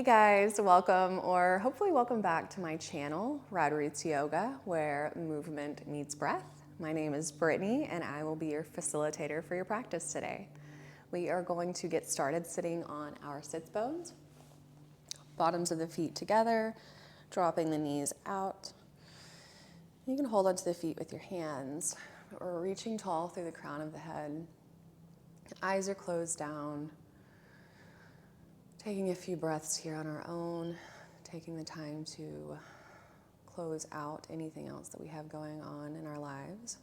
Hey guys, welcome or hopefully welcome back to my channel, Rad Roots Yoga, where movement meets breath. My name is Brittni and I will be your facilitator for your practice today. We are going to get started sitting on our sits bones, bottoms of the feet together, dropping the knees out. You can hold onto the feet with your hands or reaching tall through the crown of the head. Eyes are closed down. Taking a few breaths here on our own, taking the time to close out anything else that we have going on in our lives.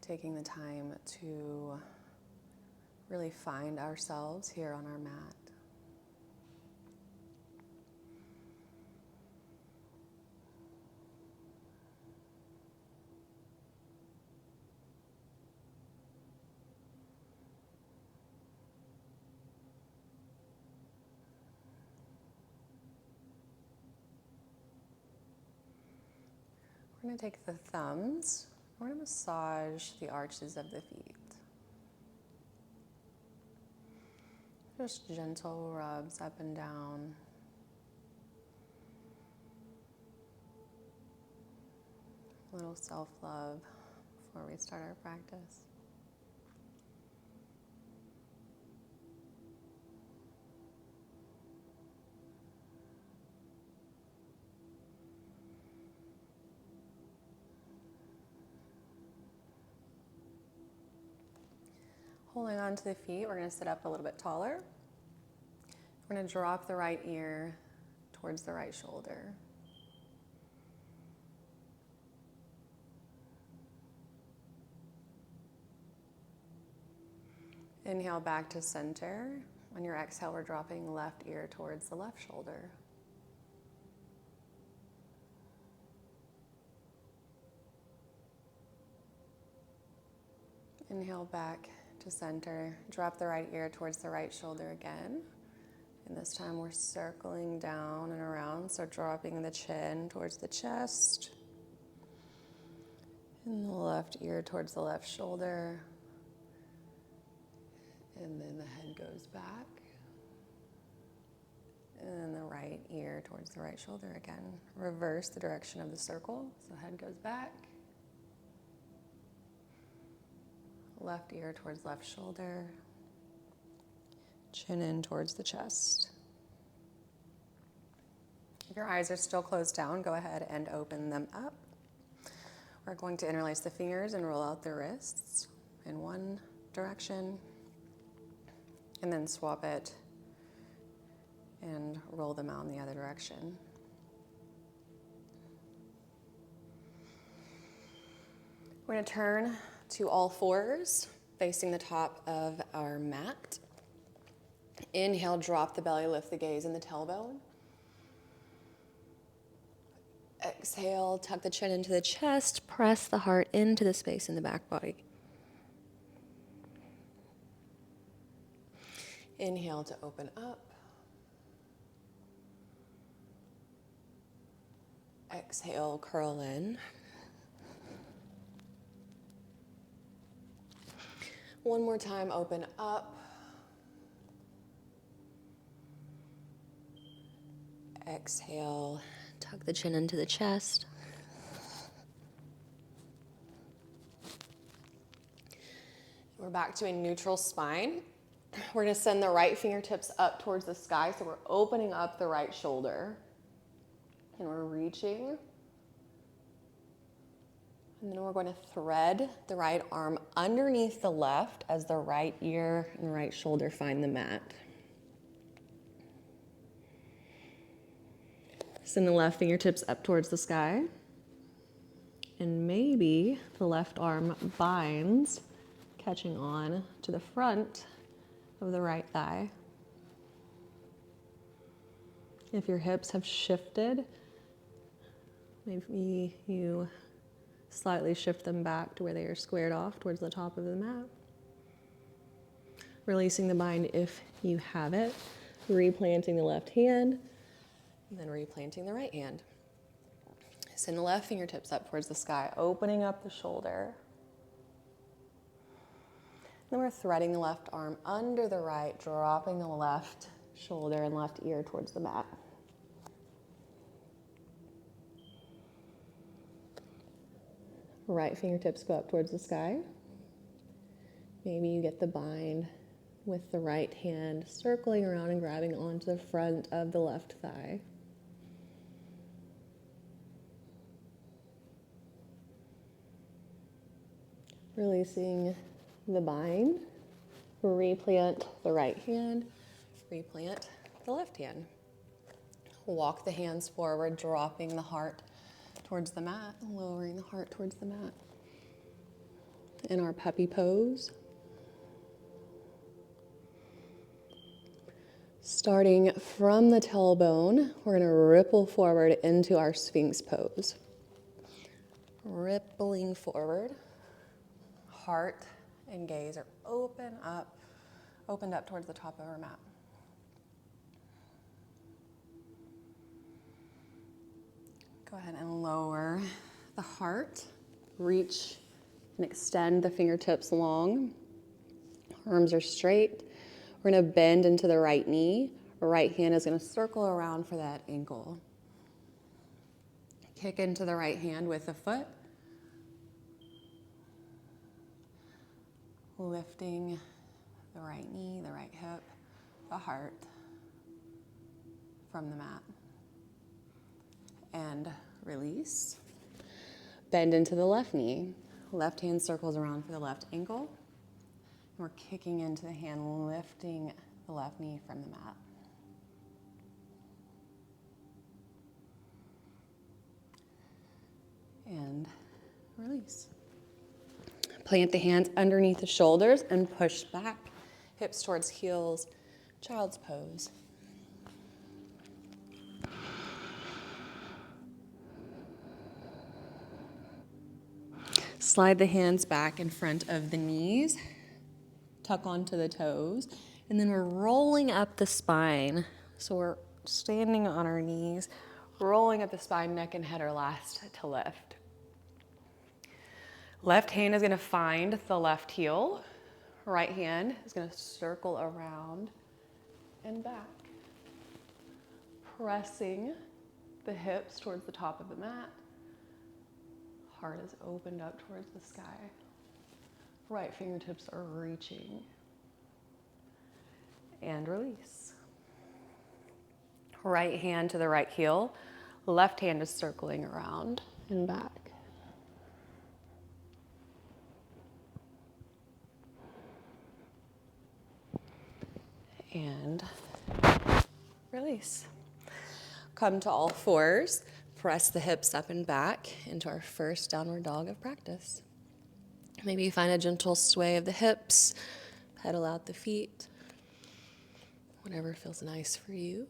Taking the time to really find ourselves here on our mat. We're going to take the thumbs, we're going to massage the arches of the feet. Just gentle rubs up and down. A little self-love before we start our practice. Holding on to the feet, we're going to sit up a little bit taller. We're going to drop the right ear towards the right shoulder. Inhale back to center. On your exhale, we're dropping left ear towards the left shoulder. Inhale back to center. Drop the right ear towards the right shoulder again. And this time we're circling down and around, so dropping the chin towards the chest. And the left ear towards the left shoulder. And then the head goes back. And then the right ear towards the right shoulder again. Reverse the direction of the circle, so head goes back. Left ear towards left shoulder. Chin in towards the chest. If your eyes are still closed down, go ahead and open them up. We're going to interlace the fingers and roll out the wrists in one direction. And then swap it and roll them out in the other direction. We're going to turn to all fours, facing the top of our mat. Inhale, drop the belly, lift the gaze and the tailbone. Exhale, tuck the chin into the chest, press the heart into the space in the back body. Inhale to open up. Exhale, curl in. One more time, open up. Exhale, tuck the chin into the chest. We're back to a neutral spine. We're going to send the right fingertips up towards the sky, so we're opening up the right shoulder. And we're reaching. And then we're going to thread the right arm underneath the left as the right ear and the right shoulder find the mat. Send the left fingertips up towards the sky. And maybe the left arm binds, catching on to the front of the right thigh. If your hips have shifted, maybe you slightly shift them back to where they are squared off towards the top of the mat. Releasing the bind if you have it. Replanting the left hand, and then replanting the right hand. Send the left fingertips up towards the sky, opening up the shoulder. Then we're threading the left arm under the right, dropping the left shoulder and left ear towards the mat. Right fingertips go up towards the sky. Maybe you get the bind with the right hand circling around and grabbing onto the front of the left thigh. Releasing the bind, replant the right hand, replant the left hand. Walk the hands forward, dropping the heart towards the mat, lowering the heart towards the mat. In our puppy pose. Starting from the tailbone, we're going to ripple forward into our Sphinx pose. Rippling forward. Heart and gaze are opened up towards the top of our mat. Go ahead and lower the heart. Reach and extend the fingertips long. Arms are straight. We're going to bend into the right knee. Our right hand is going to circle around for that ankle. Kick into the right hand with the foot. Lifting the right knee, the right hip, the heart from the mat. And release. Bend into the left knee. Left hand circles around for the left ankle. We're kicking into the hand, lifting the left knee from the mat. And release. Plant the hands underneath the shoulders and push back. Hips towards heels, child's pose. Slide the hands back in front of the knees. Tuck onto the toes. And then we're rolling up the spine. So we're standing on our knees, rolling up the spine, neck and head are last to lift. Left hand is going to find the left heel. Right hand is going to circle around and back. Pressing the hips towards the top of the mat. Heart is opened up towards the sky. Right fingertips are reaching. And release. Right hand to the right heel. Left hand is circling around and back. And release. Come to all fours. Press the hips up and back into our first downward dog of practice. Maybe you find a gentle sway of the hips. Pedal out the feet. Whatever feels nice for you.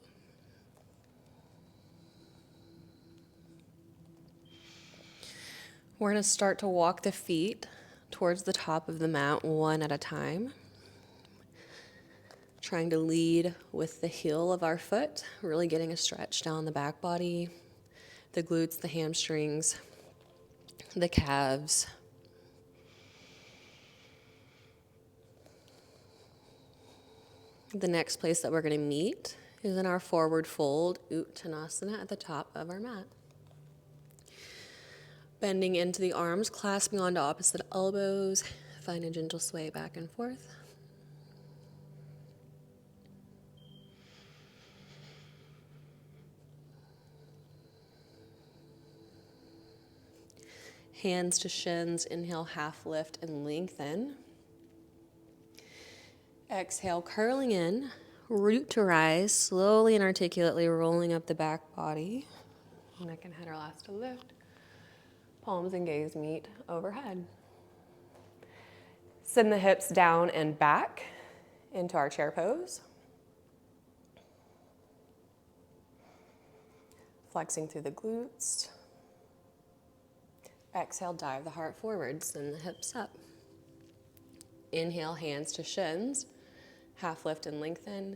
We're going to start to walk the feet towards the top of the mat one at a time. Trying to lead with the heel of our foot, really getting a stretch down the back body, the glutes, the hamstrings, the calves. The next place that we're going to meet is in our forward fold, Uttanasana, at the top of our mat. Bending into the arms, clasping onto opposite elbows, find a gentle sway back and forth. Hands to shins, inhale, half lift and lengthen. Exhale, curling in, root to rise, slowly and articulately rolling up the back body. Neck and head are last to lift. Palms and gaze meet overhead. Send the hips down and back into our chair pose. Flexing through the glutes. Exhale, dive the heart forward, send the hips up. Inhale, hands to shins, half lift and lengthen.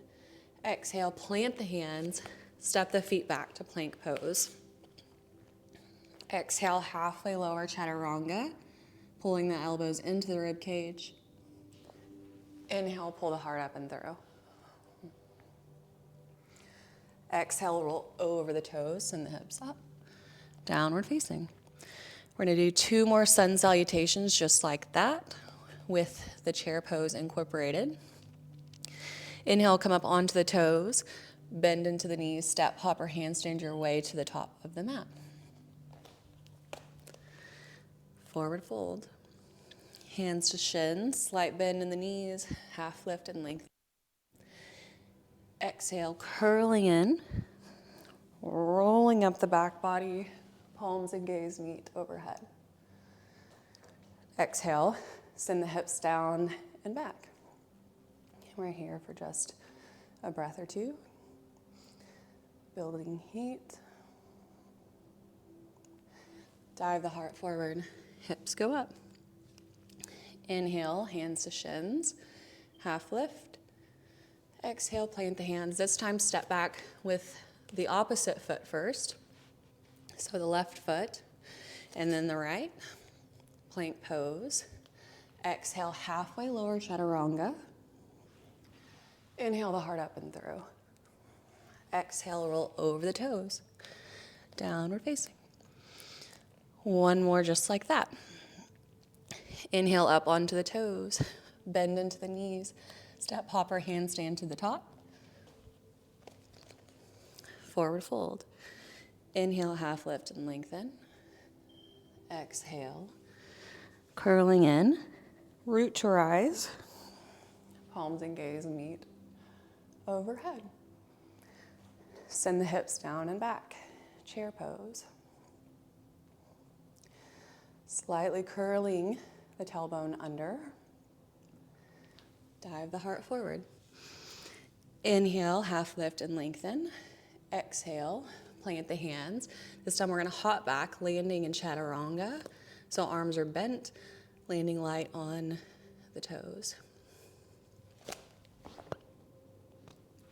Exhale, plant the hands, step the feet back to plank pose. Exhale, halfway lower chaturanga, pulling the elbows into the rib cage. Inhale, pull the heart up and through. Exhale, roll over the toes, send the hips up. Downward facing. We're gonna do 2 more sun salutations just like that with the chair pose incorporated. Inhale, come up onto the toes, bend into the knees, step, hop, or handstand your way to the top of the mat. Forward fold. Hands to shins, slight bend in the knees, half lift and length. Exhale, curling in, rolling up the back body, palms and gaze meet overhead. Exhale, send the hips down and back. We're here for just a breath or two. Building heat. Dive the heart forward, hips go up. Inhale, hands to shins, half lift. Exhale, plant the hands. This time step back with the opposite foot first. So the left foot and then the right. Plank pose. Exhale, halfway lower chaturanga. Inhale the heart up and through. Exhale, roll over the toes. Downward facing. One more just like that. Inhale up onto the toes. Bend into the knees. Step, hop, or handstand to the top. Forward fold. Inhale, half lift and lengthen. Exhale. Curling in. Root to rise. Palms and gaze meet overhead. Send the hips down and back. Chair pose. Slightly curling the tailbone under. Dive the heart forward. Inhale, half lift and lengthen. Exhale, plant the hands. This time we're going to hop back, landing in chaturanga. So arms are bent, landing light on the toes.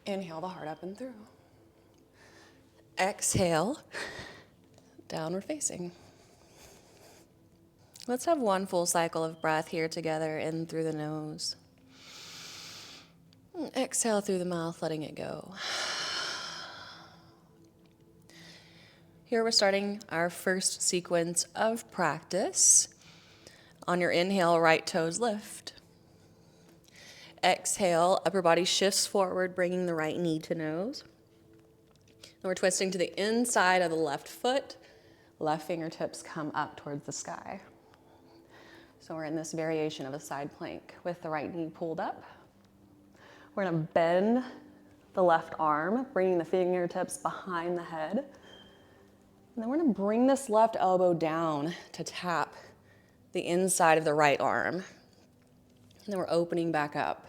Inhale the heart up and through. Exhale, downward facing. Let's have one full cycle of breath here together, in through the nose. Exhale through the mouth, letting it go. Here we're starting our first sequence of practice. On your inhale, right toes lift. Exhale, upper body shifts forward, bringing the right knee to nose. And we're twisting to the inside of the left foot. Left fingertips come up towards the sky. So we're in this variation of a side plank with the right knee pulled up. We're gonna bend the left arm, bringing the fingertips behind the head. And then we're gonna bring this left elbow down to tap the inside of the right arm. And then we're opening back up.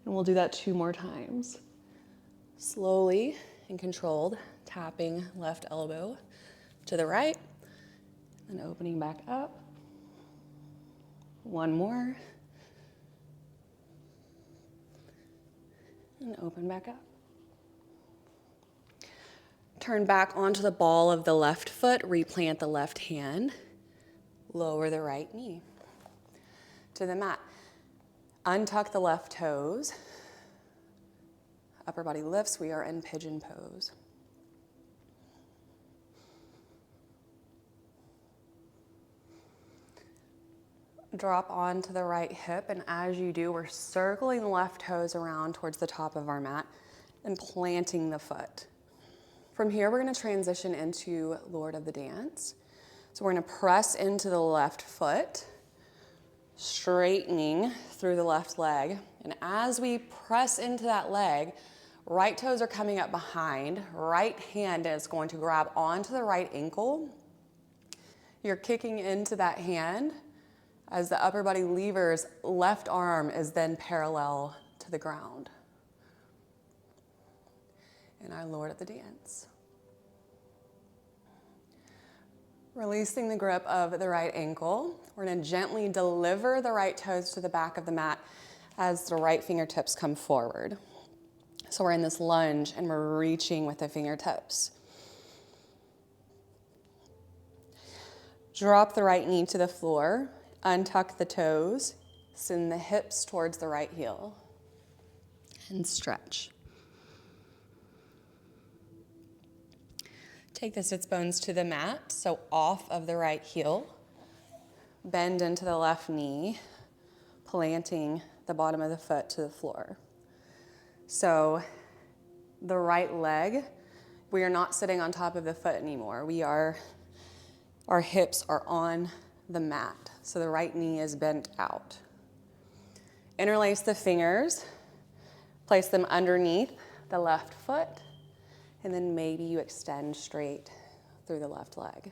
And we'll do that 2 more times. Slowly and controlled, tapping left elbow to the right, and opening back up. 1 more. And open back up. Turn back onto the ball of the left foot, replant the left hand, lower the right knee to the mat. Untuck the left toes. Upper body lifts, we are in pigeon pose. Drop onto the right hip, and as you do, we're circling the left toes around towards the top of our mat and planting the foot. From here, we're gonna transition into Lord of the Dance. So we're gonna press into the left foot, straightening through the left leg. And as we press into that leg, right toes are coming up behind. Right hand is going to grab onto the right ankle. You're kicking into that hand. As the upper body levers, left arm is then parallel to the ground. And our Lord of the Dance. Releasing the grip of the right ankle, we're going to gently deliver the right toes to the back of the mat as the right fingertips come forward. So we're in this lunge and we're reaching with the fingertips. Drop the right knee to the floor, untuck the toes, send the hips towards the right heel, and stretch. Take the sits bones to the mat, so off of the right heel. Bend into the left knee, planting the bottom of the foot to the floor. So the right leg, we are not sitting on top of the foot anymore. Our hips are on the mat, so the right knee is bent out. Interlace the fingers, place them underneath the left foot, and then maybe you extend straight through the left leg.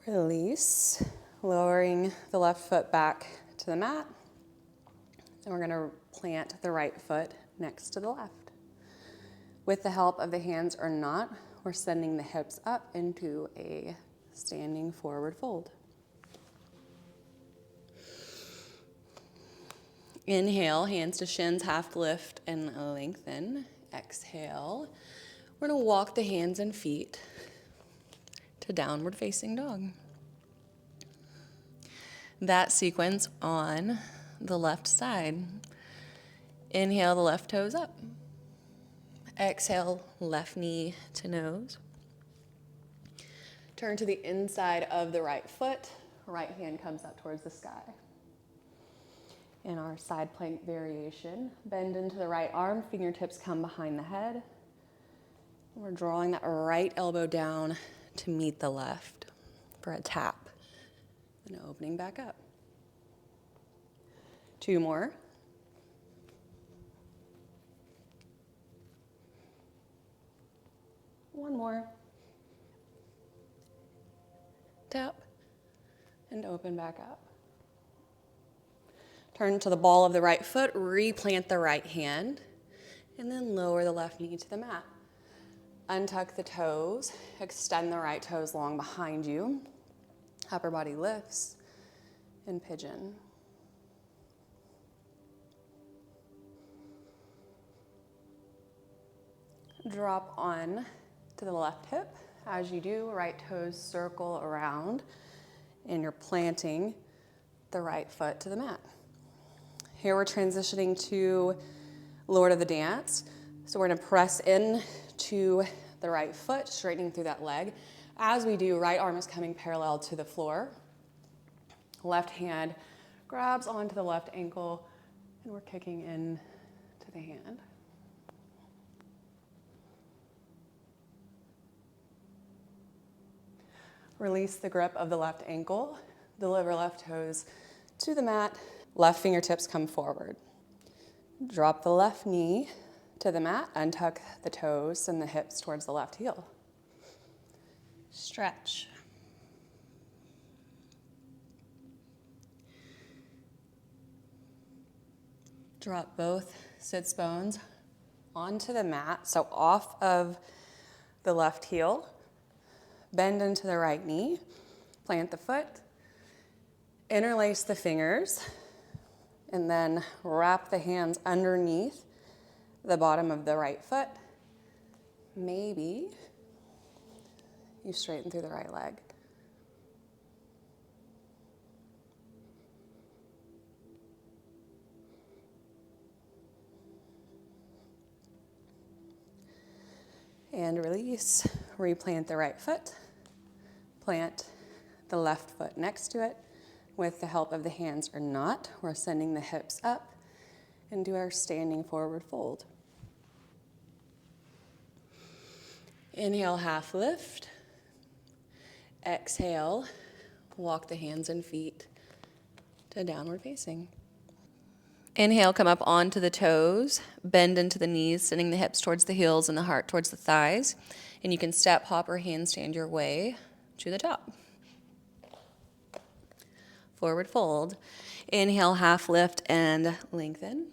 Release, lowering the left foot back to the mat. And we're gonna plant the right foot next to the left. With the help of the hands or not, we're sending the hips up into a standing forward fold. Inhale, hands to shins, half lift and lengthen. Exhale, we're gonna walk the hands and feet to downward facing dog. That sequence on the left side. Inhale, the left toes up. Exhale, left knee to nose. Turn to the inside of the right foot. Right hand comes up towards the sky. In our side plank variation, bend into the right arm, fingertips come behind the head. We're drawing that right elbow down to meet the left for a tap, and opening back up. 2 more. One more. Tap, and open back up. Turn to the ball of the right foot, replant the right hand, and then lower the left knee to the mat. Untuck the toes, extend the right toes long behind you. Upper body lifts, and pigeon. Drop on to the left hip. As you do, right toes circle around, and you're planting the right foot to the mat. Here we're transitioning to Lord of the Dance. So we're gonna press in to the right foot, straightening through that leg. As we do, right arm is coming parallel to the floor. Left hand grabs onto the left ankle, and we're kicking in to the hand. Release the grip of the left ankle, deliver left toes to the mat, left fingertips come forward. Drop the left knee to the mat, untuck the toes and the hips towards the left heel. Stretch. Drop both sits bones onto the mat, so off of the left heel. Bend into the right knee, plant the foot, interlace the fingers, and then wrap the hands underneath the bottom of the right foot. Maybe you straighten through the right leg. And release, replant the right foot. Plant the left foot next to it. With the help of the hands or not, we're sending the hips up into our standing forward fold. Inhale, half lift. Exhale, walk the hands and feet to downward facing. Inhale, come up onto the toes, bend into the knees, sending the hips towards the heels and the heart towards the thighs. And you can step, hop, or handstand your way to the top. Forward fold. Inhale, half lift and lengthen.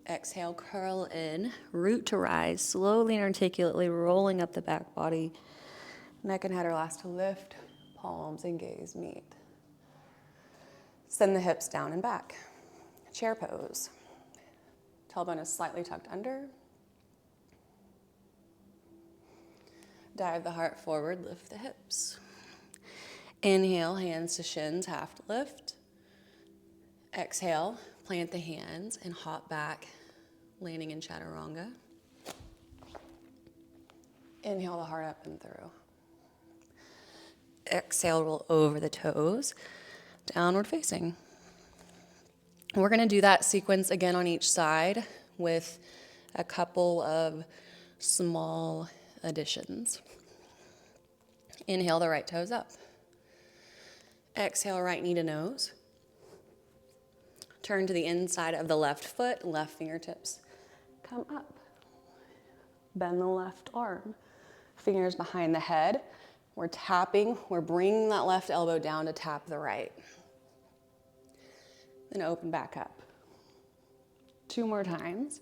Exhale, curl in, root to rise, slowly and articulately rolling up the back body. Neck and head are last to lift, palms and gaze meet. Send the hips down and back. Chair pose. Tailbone is slightly tucked under. Dive the heart forward, lift the hips. Inhale, hands to shins, half lift. Exhale, plant the hands and hop back, landing in chaturanga. Inhale the heart up and through. Exhale, roll over the toes, downward facing. We're going to do that sequence again on each side with a couple of small additions. Inhale the right toes up. Exhale, right knee to nose. Turn to the inside of the left foot, left fingertips come up. Bend the left arm. Fingers behind the head. We're tapping, we're bringing that left elbow down to tap the right. Then open back up. 2 more times.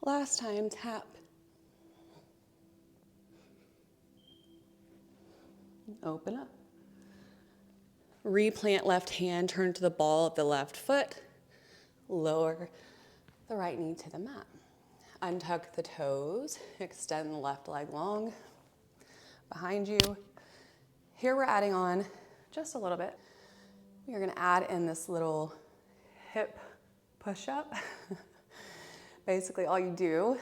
Last time, tap. Open up. Replant left hand, turn to the ball of the left foot. Lower the right knee to the mat. Untuck the toes, extend the left leg long behind you. Here we're adding on just a little bit. We're gonna add in this little hip push-up. Basically all you do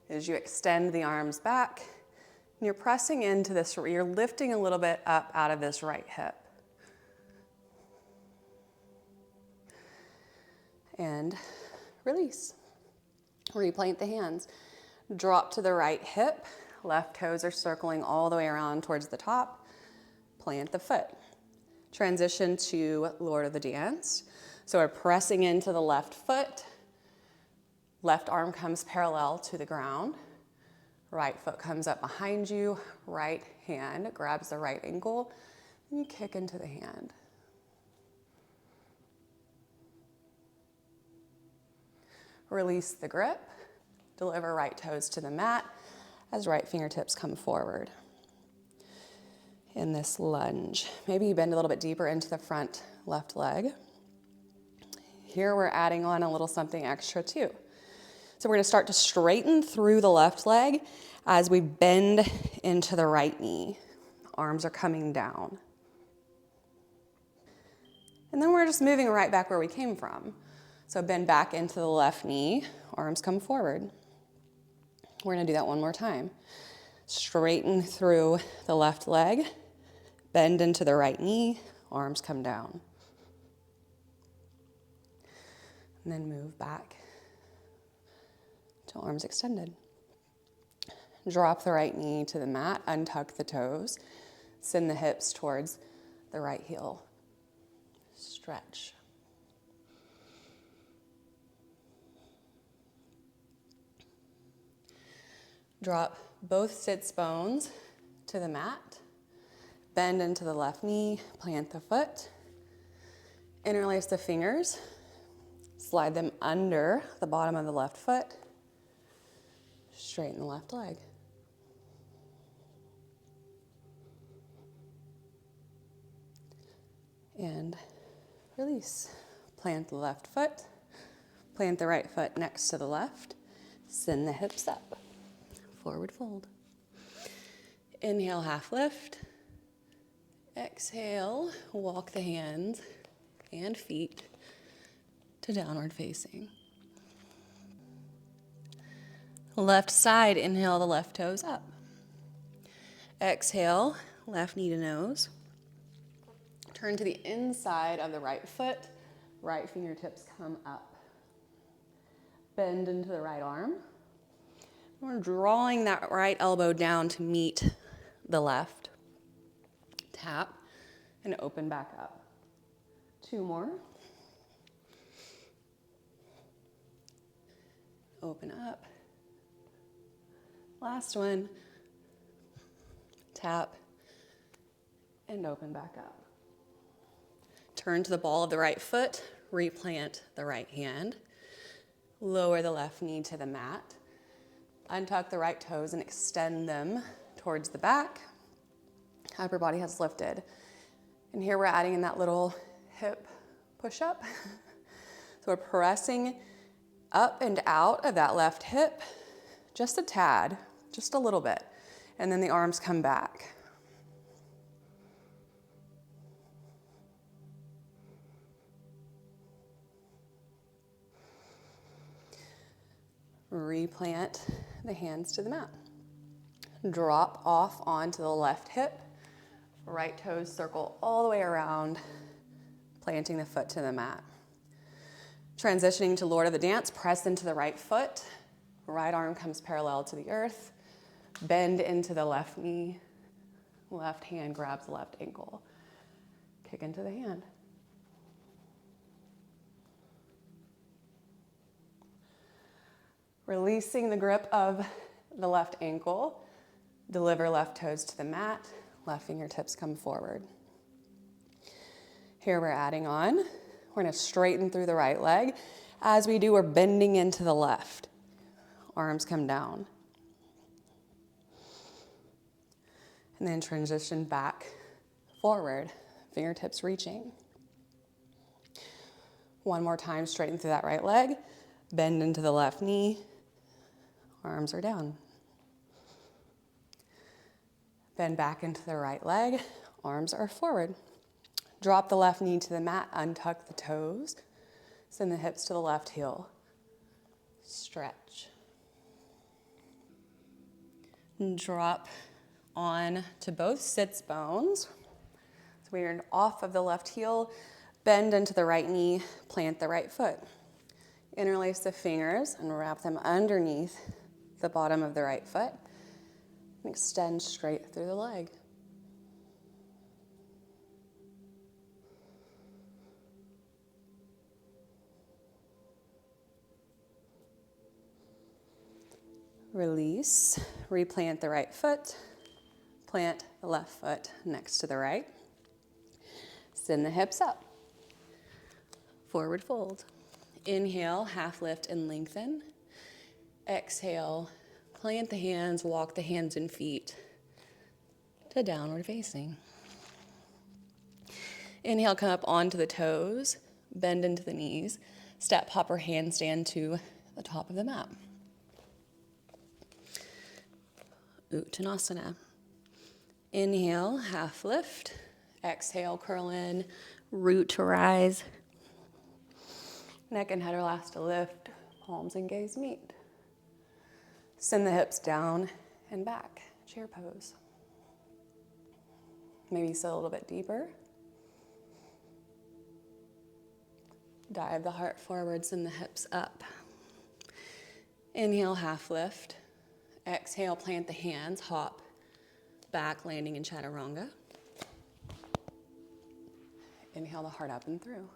is you extend the arms back and you're pressing into this, you're lifting a little bit up out of this right hip. And release. Replant the hands. Drop to the right hip. Left toes are circling all the way around towards the top. Plant the foot. Transition to Lord of the Dance. So we're pressing into the left foot. Left arm comes parallel to the ground. Right foot comes up behind you. Right hand grabs the right ankle. And you kick into the hand. Release the grip. Deliver right toes to the mat as right fingertips come forward. In this lunge, maybe you bend a little bit deeper into the front left leg. Here we're adding on a little something extra too. So we're going to start to straighten through the left leg as we bend into the right knee. Arms are coming down. And then we're just moving right back where we came from. So bend back into the left knee, arms come forward. We're gonna do that one more time. Straighten through the left leg, bend into the right knee, arms come down. And then move back to arms extended. Drop the right knee to the mat, untuck the toes, send the hips towards the right heel. Stretch. Drop both sits bones to the mat. Bend into the left knee, plant the foot. Interlace the fingers. Slide them under the bottom of the left foot. Straighten the left leg. And release. Plant the left foot. Plant the right foot next to the left. Send the hips up. Forward fold. Inhale, half lift. Exhale, walk the hands and feet to downward facing. Left side, inhale the left toes up. Exhale, left knee to nose. Turn to the inside of the right foot. Right fingertips come up. Bend into the right arm. We're drawing that right elbow down to meet the left. Tap and open back up. 2 more. Open up. Last one. Tap and open back up. Turn to the ball of the right foot. Replant the right hand. Lower the left knee to the mat. Untuck the right toes and extend them towards the back. Upper body has lifted. And here we're adding in that little hip push-up. So we're pressing up and out of that left hip, just a tad, just a little bit. And then the arms come back. Replant the hands to the mat. Drop off onto the left hip. Right toes circle all the way around, planting the foot to the mat. Transitioning to Lord of the Dance, press into the right foot. Right arm comes parallel to the earth. Bend into the left knee. Left hand grabs the left ankle. Kick into the hand. Releasing the grip of the left ankle. Deliver left toes to the mat. Left fingertips come forward. Here we're adding on. We're going to straighten through the right leg. As we do, we're bending into the left. Arms come down. And then transition back forward, fingertips reaching. One more time, straighten through that right leg. Bend into the left knee. Arms are down. Bend back into the right leg. Arms are forward. Drop the left knee to the mat, untuck the toes. Send the hips to the left heel. Stretch. And drop on to both sits bones. So we're off of the left heel, bend into the right knee, plant the right foot. Interlace the fingers and wrap them underneath the bottom of the right foot. And extend straight through the leg. Release, replant the right foot, plant the left foot next to the right. Send the hips up. Forward fold. Inhale, half lift and lengthen. Exhale, plant the hands, walk the hands and feet to downward facing. Inhale, come up onto the toes, bend into the knees, step hopper handstand to the top of the mat. Uttanasana. Inhale, half lift. Exhale, curl in, root to rise. Neck and head are last to lift, palms and gaze meet. Send the hips down and back, chair pose. Maybe sit a little bit deeper. Dive the heart forward, send the hips up. Inhale, half lift. Exhale, plant the hands, hop back, landing in chaturanga. Inhale the heart up and through.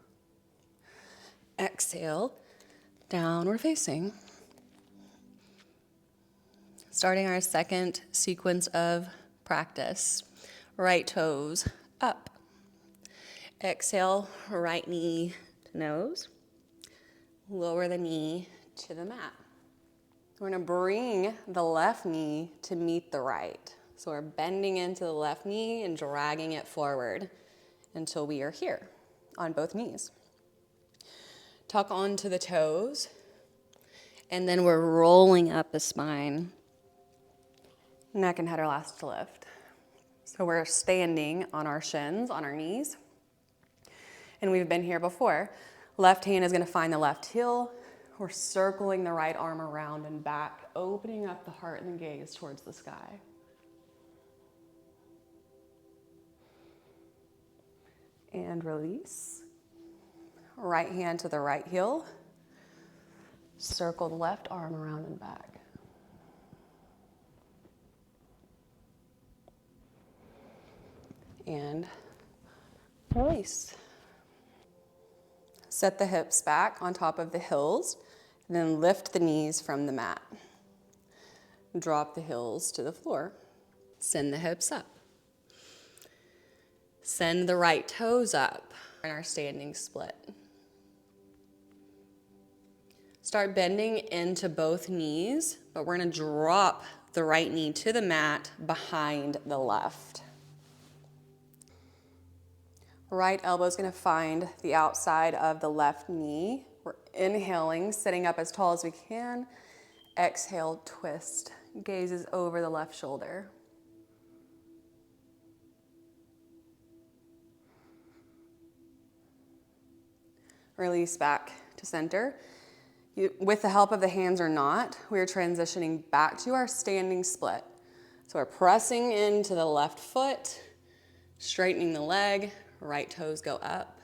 Exhale, downward facing. Starting our second sequence of practice. Right toes up. Exhale, right knee to nose. Lower the knee to the mat. We're going to bring the left knee to meet the right. So we're bending into the left knee and dragging it forward until we are here on both knees. Tuck onto the toes, and then we're rolling up the spine. Neck and head are last to lift. So we're standing on our shins, on our knees. And we've been here before. Left hand is going to find the left heel. We're circling the right arm around and back, opening up the heart and the gaze towards the sky. And release. Right hand to the right heel. Circle the left arm around and back. And release. Set the hips back on top of the heels, and then lift the knees from the mat. Drop the heels to the floor. Send the hips up. Send the right toes up in our standing split. Start bending into both knees, but we're going to drop the right knee to the mat behind the left. Right elbow is going to find the outside of the left knee. We're inhaling, sitting up as tall as we can. Exhale, twist. Gazes over the left shoulder. Release back to center. With the help of the hands or not, we are transitioning back to our standing split. So we're pressing into the left foot, straightening the leg, right toes go up,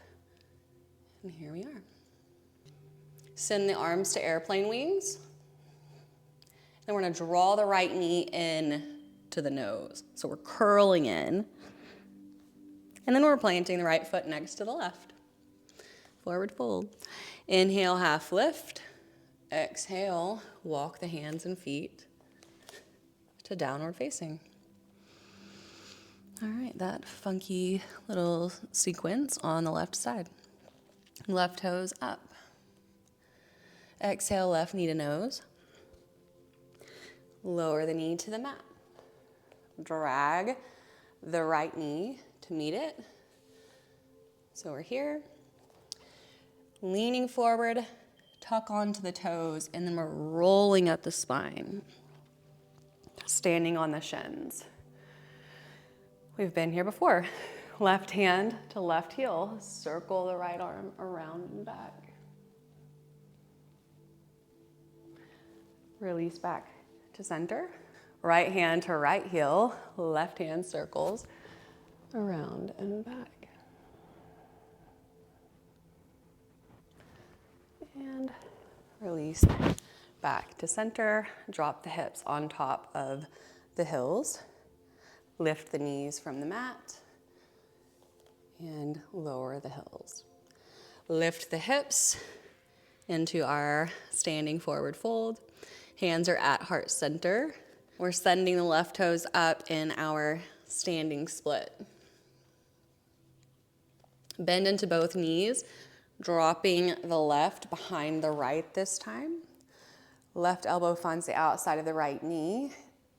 and here we are. Send the arms to airplane wings. Then we're gonna draw the right knee in to the nose. So we're curling in, and then we're planting the right foot next to the left. Forward fold. Inhale, half lift. Exhale, walk the hands and feet to downward facing. All right, that funky little sequence on the left side. Left toes up. Exhale, left knee to nose. Lower the knee to the mat. Drag the right knee to meet it. So we're here. Leaning forward, tuck onto the toes, and then we're rolling up the spine. Standing on the shins. We've been here before. Left hand to left heel. Circle the right arm around and back. Release back to center. Right hand to right heel. Left hand circles around and back. And release back to center. Drop the hips on top of the heels. Lift the knees from the mat and lower the heels. Lift the hips into our standing forward fold. Hands are at heart center. We're sending the left toes up in our standing split. Bend into both knees. Dropping the left behind the right this time. Left elbow finds the outside of the right knee.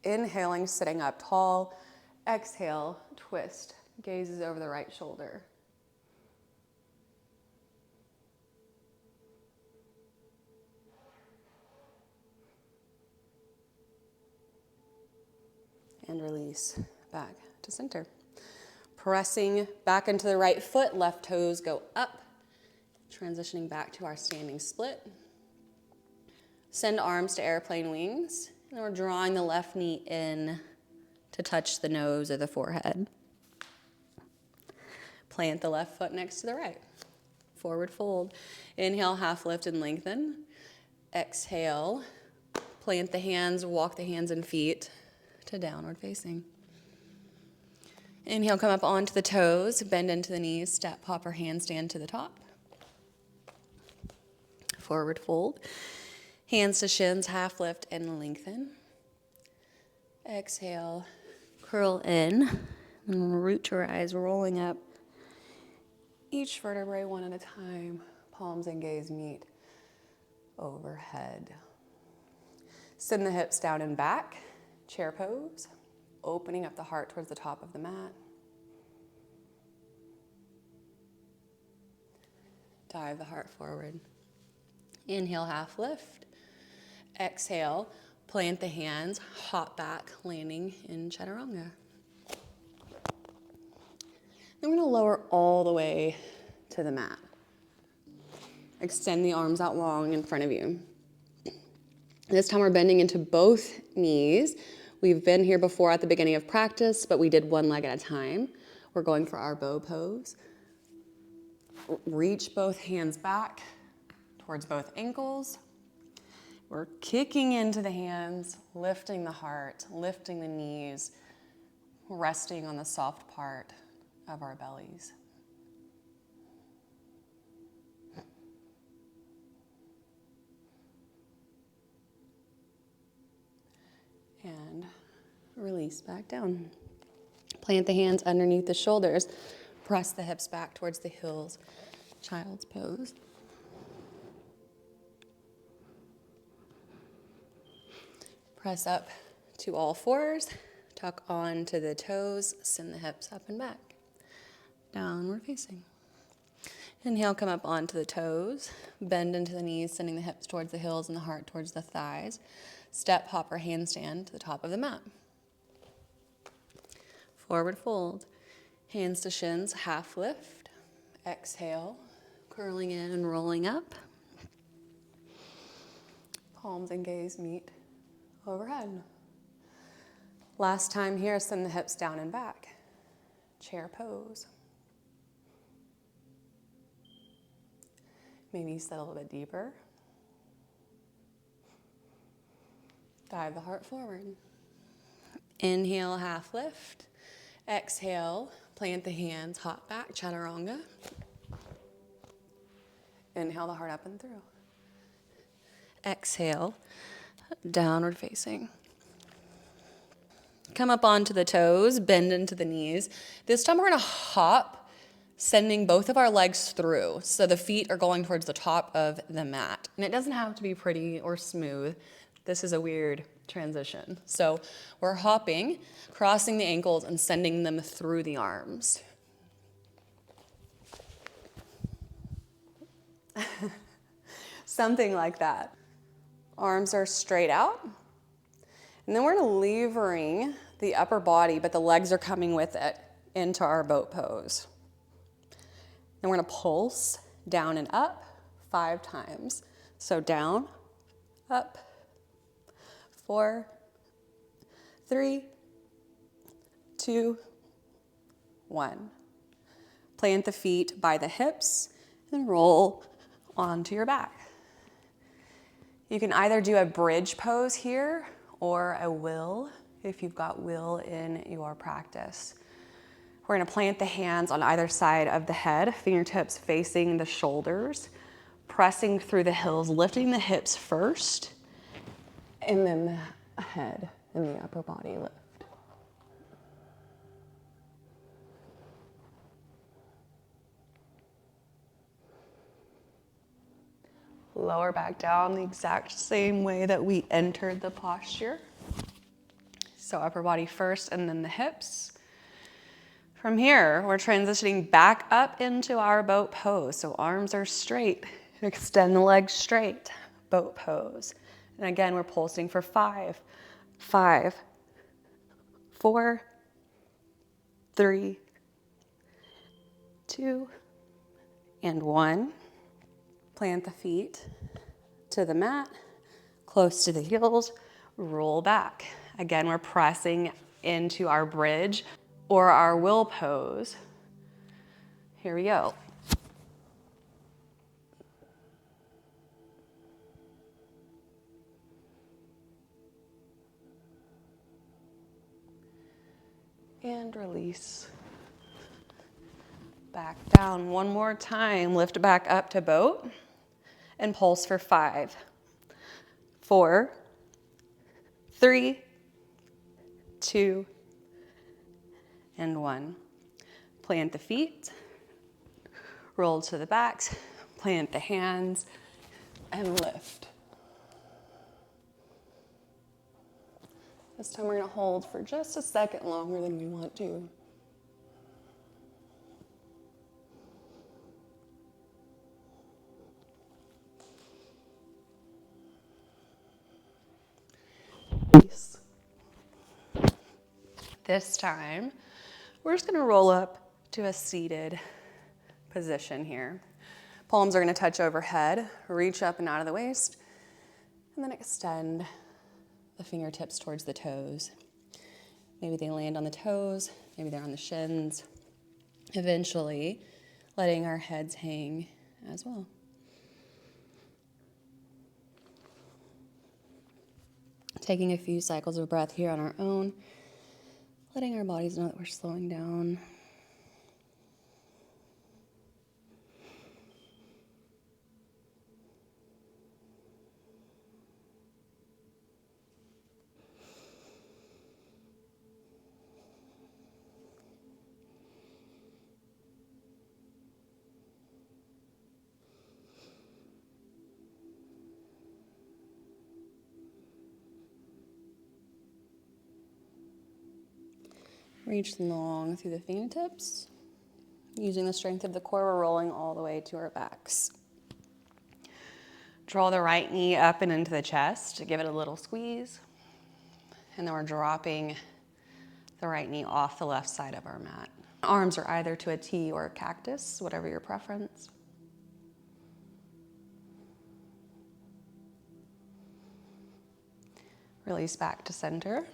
Inhaling, sitting up tall. Exhale, twist, gazes over the right shoulder. And release back to center. Pressing back into the right foot, left toes go up. Transitioning back to our standing split. Send arms to airplane wings. And we're drawing the left knee in to touch the nose or the forehead. Plant the left foot next to the right. Forward fold. Inhale, half lift and lengthen. Exhale, plant the hands, walk the hands and feet to downward facing. Inhale, come up onto the toes, bend into the knees, step, hop, or handstand to the top. Forward fold. Hands to shins, half lift and lengthen. Exhale, curl in, and root to rise, rolling up. Each vertebrae one at a time. Palms and gaze meet overhead. Send the hips down and back. Chair pose. Opening up the heart towards the top of the mat. Dive the heart forward. Inhale, half lift. Exhale, plant the hands, hop back, landing in chaturanga. Then we're gonna lower all the way to the mat. Extend the arms out long in front of you. This time we're bending into both knees. We've been here before at the beginning of practice, but we did one leg at a time. We're going for our bow pose. Reach both hands back towards both ankles. We're kicking into the hands, lifting the heart, lifting the knees, resting on the soft part of our bellies. And release back down. Plant the hands underneath the shoulders. Press the hips back towards the heels. Child's pose. Press up to all fours. Tuck onto the toes. Send the hips up and back. Downward facing. Inhale, come up onto the toes. Bend into the knees, sending the hips towards the heels and the heart towards the thighs. Step, hop, or handstand to the top of the mat. Forward fold. Hands to shins, half lift. Exhale, curling in and rolling up. Palms and gaze meet overhead. Last time here, send the hips down and back. Chair pose. Maybe sit a little bit deeper. Dive the heart forward. Inhale, half lift. Exhale, plant the hands, hop back, chaturanga. Inhale the heart up and through. Exhale, downward facing. Come up onto the toes, bend into the knees. This time we're gonna hop, sending both of our legs through. So the feet are going towards the top of the mat. And it doesn't have to be pretty or smooth. This is a weird transition. So we're hopping, crossing the ankles and sending them through the arms. Something like that. Arms are straight out. And then we're levering the upper body, but the legs are coming with it into our boat pose. Then we're gonna pulse down and up 5 times. So down, up, 4, 3, 2, 1. Plant the feet by the hips and roll onto your back. You can either do a bridge pose here or a will, if you've got will in your practice. We're gonna plant the hands on either side of the head, fingertips facing the shoulders, pressing through the heels, lifting the hips first, and then the head and the upper body lift. Lower back down the exact same way that we entered the posture. So upper body first and then the hips. From here, we're transitioning back up into our boat pose. So arms are straight, extend the legs straight, boat pose. And again, we're pulsing for 5, 5, 4, 3, 2, and 1. Plant the feet to the mat, close to the heels, roll back. Again, we're pressing into our bridge or our will pose. Here we go. And release. Back down one more time. Lift back up to boat and pulse for 5, 4, 3, 2, and 1. Plant the feet, roll to the backs, plant the hands, and lift. This time we're gonna hold for just a second longer than we want to. This time, we're just gonna roll up to a seated position here. Palms are gonna touch overhead, reach up and out of the waist, and then extend the fingertips towards the toes. Maybe they land on the toes, maybe they're on the shins. Eventually, letting our heads hang as well. Taking a few cycles of breath here on our own, letting our bodies know that we're slowing down. Reach long through the fingertips. Using the strength of the core, we're rolling all the way to our backs. Draw the right knee up and into the chest. Give it a little squeeze. And then we're dropping the right knee off the left side of our mat. Arms are either to a T or a cactus, whatever your preference. Release back to center.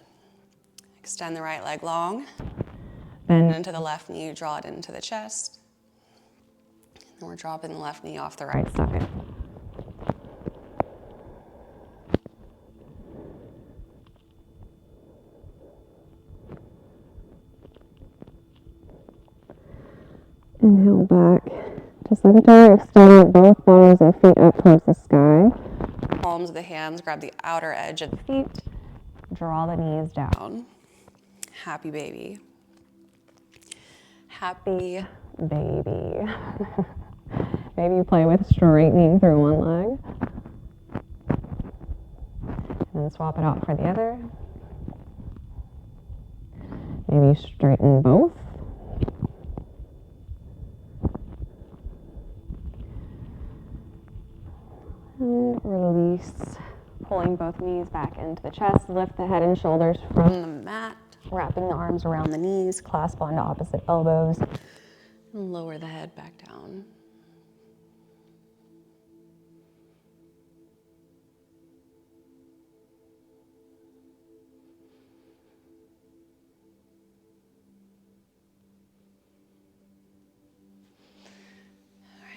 Extend the right leg long. Bend into the left knee, draw it into the chest. And we're dropping the left knee off the right side. Inhale back to center, extend both bottoms of feet up towards the sky. Palms of the hands grab the outer edge of the feet. Draw the knees down. Happy baby. Happy baby. Maybe you play with straightening through one leg. And then swap it out for the other. Maybe straighten both. And release, pulling both knees back into the chest. Lift the head and shoulders from the mat, wrapping the arms around the knees, clasp onto opposite elbows, and lower the head back down.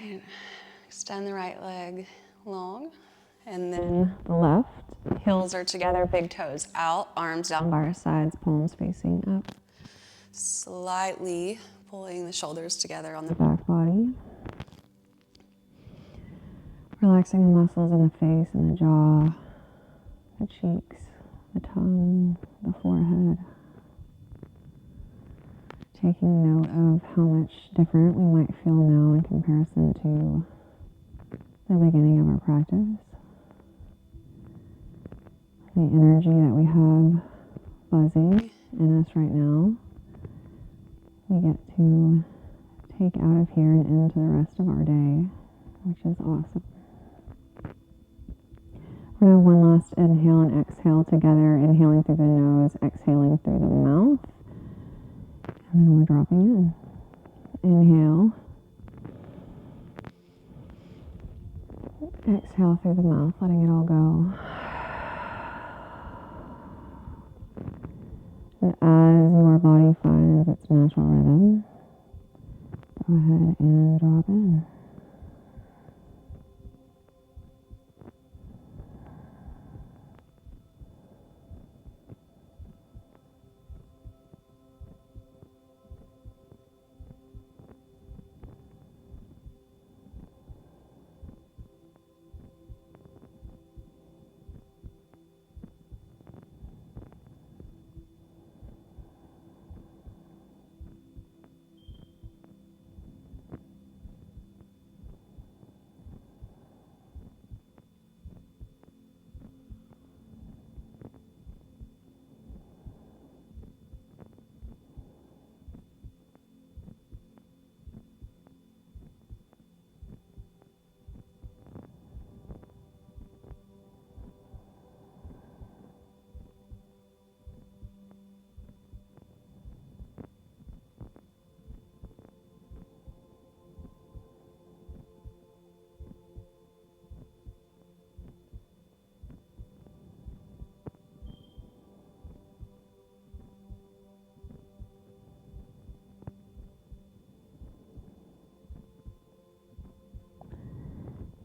All right, extend the right leg long, and then the left. Heels are together, big toes out, arms down by our sides, palms facing up. Slightly pulling the shoulders together on the back body. Relaxing the muscles in the face and the jaw, the cheeks, the tongue, the forehead. Taking note of how much different we might feel now in comparison to the beginning of our practice. The energy that we have buzzing in us right now, we get to take out of here and into the rest of our day, which is awesome. We're going to have one last inhale and exhale together, inhaling through the nose, exhaling through the mouth, and then we're dropping in. Inhale. Exhale through the mouth, letting it all go. And as your body finds its natural rhythm, go ahead and drop in.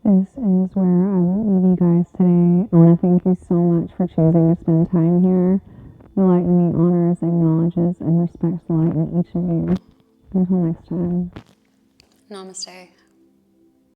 This is where I will leave you guys today. I want to thank you so much for choosing to spend time here. The light in me honors, acknowledges, and respects the light in each of you. Until next time. Namaste.